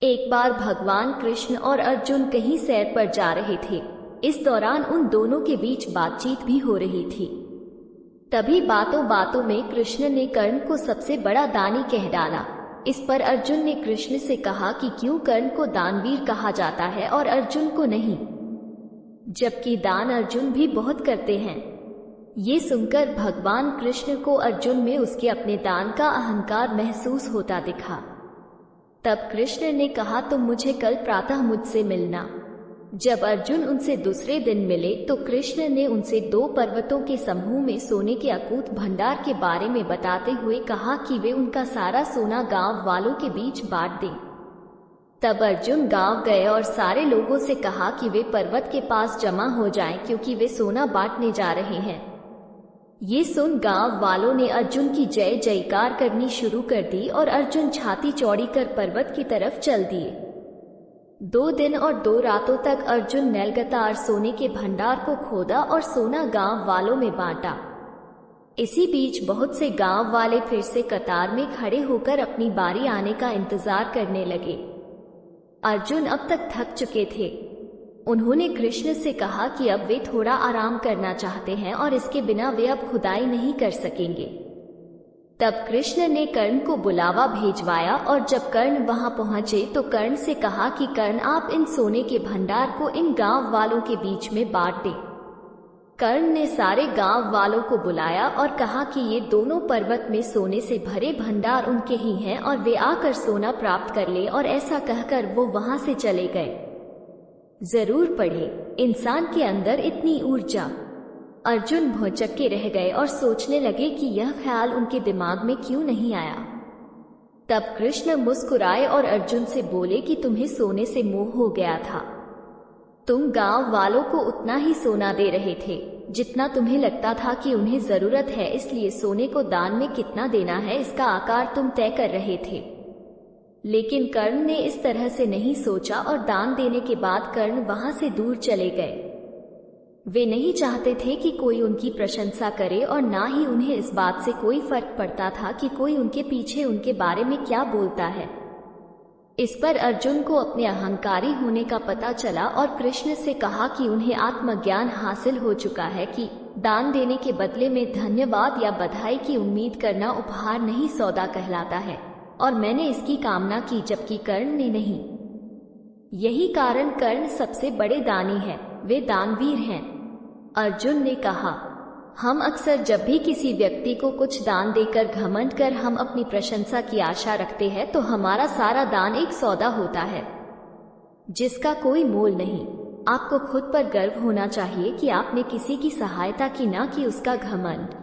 एक बार भगवान कृष्ण और अर्जुन कहीं सैर पर जा रहे थे। इस दौरान उन दोनों के बीच बातचीत भी हो रही थी। तभी बातों बातों में कृष्ण ने कर्ण को सबसे बड़ा दानी कह डाला। इस पर अर्जुन ने कृष्ण से कहा कि क्यों कर्ण को दानवीर कहा जाता है और अर्जुन को नहीं, जबकि दान अर्जुन भी बहुत करते हैं। ये सुनकर भगवान कृष्ण को अर्जुन में उसके अपने दान का अहंकार महसूस होता दिखा। तब कृष्ण ने कहा, तुम मुझे कल प्रातः मुझसे मिलना। जब अर्जुन उनसे दूसरे दिन मिले तो कृष्ण ने उनसे 2 पर्वतों के समूह में सोने के अकूत भंडार के बारे में बताते हुए कहा कि वे उनका सारा सोना गांव वालों के बीच बांट दें। तब अर्जुन गांव गए और सारे लोगों से कहा कि वे पर्वत के पास जमा हो जाएं, क्योंकि वे सोना बांटने जा रहे हैं। ये सुन गांव वालों ने अर्जुन की जय जयकार करनी शुरू कर दी और अर्जुन छाती चौड़ी कर पर्वत की तरफ चल दिए। 2 दिन और 2 रातों तक अर्जुन ने लगातार सोने के भंडार को खोदा और सोना गांव वालों में बांटा। इसी बीच बहुत से गांव वाले फिर से कतार में खड़े होकर अपनी बारी आने का इंतजार करने लगे। अर्जुन अब तक थक चुके थे। उन्होंने कृष्ण से कहा कि अब वे थोड़ा आराम करना चाहते हैं और इसके बिना वे अब खुदाई नहीं कर सकेंगे। तब कृष्ण ने कर्ण को बुलावा भेजवाया और जब कर्ण वहां पहुंचे तो कर्ण से कहा कि कर्ण, आप इन सोने के भंडार को इन गांव वालों के बीच में बांट दें। कर्ण ने सारे गांव वालों को बुलाया और कहा कि ये दोनों पर्वत में सोने से भरे भंडार उनके ही हैं और वे आकर सोना प्राप्त कर ले, और ऐसा कहकर वो वहां से चले गए। जरूर पढ़े, इंसान के अंदर इतनी ऊर्जा। अर्जुन भौचक्के रह गए और सोचने लगे कि यह ख्याल उनके दिमाग में क्यों नहीं आया। तब कृष्ण मुस्कुराए और अर्जुन से बोले कि तुम्हें सोने से मोह हो गया था। तुम गांव वालों को उतना ही सोना दे रहे थे जितना तुम्हें लगता था कि उन्हें जरूरत है, इसलिए सोने को दान में कितना देना है इसका आकार तुम तय कर रहे थे। लेकिन कर्ण ने इस तरह से नहीं सोचा और दान देने के बाद कर्ण वहां से दूर चले गए। वे नहीं चाहते थे कि कोई उनकी प्रशंसा करे और ना ही उन्हें इस बात से कोई फर्क पड़ता था कि कोई उनके पीछे उनके बारे में क्या बोलता है। इस पर अर्जुन को अपने अहंकारी होने का पता चला और कृष्ण से कहा कि उन्हें आत्मज्ञान हासिल हो चुका है कि दान देने के बदले में धन्यवाद या बधाई की उम्मीद करना उपहार नहीं, सौदा कहलाता है, और मैंने इसकी कामना की, जबकि कर्ण ने नहीं। यही कारण कर्ण सबसे बड़े दानी है, वे दानवीर हैं। अर्जुन ने कहा, हम अक्सर जब भी किसी व्यक्ति को कुछ दान देकर घमंड कर हम अपनी प्रशंसा की आशा रखते हैं तो हमारा सारा दान एक सौदा होता है जिसका कोई मोल नहीं। आपको खुद पर गर्व होना चाहिए कि आपने किसी की सहायता की, ना कि उसका घमंड।